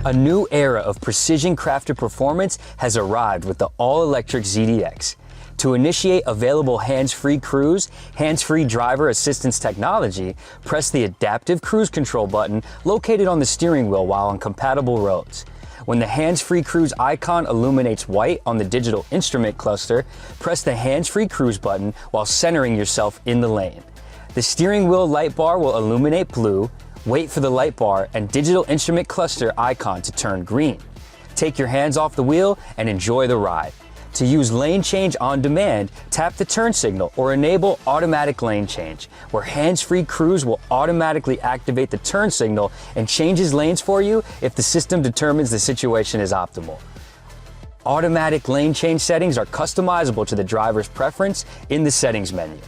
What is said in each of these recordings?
A new era of precision-crafted performance has arrived with the all-electric ZDX. To initiate available hands-free cruise, hands-free driver assistance technology, press the adaptive cruise control button located on the steering wheel while on compatible roads. When the hands-free cruise icon illuminates white on the digital instrument cluster, press the hands-free cruise button while centering yourself in the lane. The steering wheel light bar will illuminate blue, wait for the light bar and digital instrument cluster icon to turn green. Take your hands off the wheel and enjoy the ride. To use lane change on demand, tap the turn signal or enable automatic lane change, where hands-free cruise will automatically activate the turn signal and changes lanes for you if the system determines the situation is optimal. Automatic lane change settings are customizable to the driver's preference in the settings menu.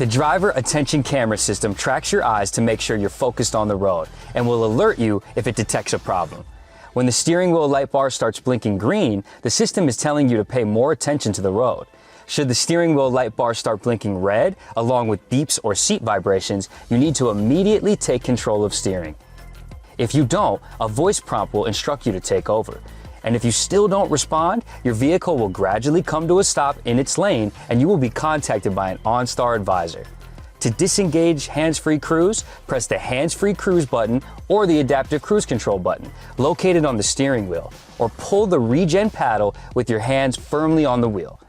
The driver attention camera system tracks your eyes to make sure you're focused on the road and will alert you if it detects a problem. When the steering wheel light bar starts blinking green, the system is telling you to pay more attention to the road. Should the steering wheel light bar start blinking red, along with beeps or seat vibrations, you need to immediately take control of steering. If you don't, a voice prompt will instruct you to take over. And if you still don't respond, your vehicle will gradually come to a stop in its lane and you will be contacted by an OnStar advisor. To disengage hands-free cruise, press the hands-free cruise button or the adaptive cruise control button located on the steering wheel, or pull the regen paddle with your hands firmly on the wheel.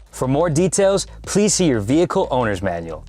For more details, please see your vehicle owner's manual.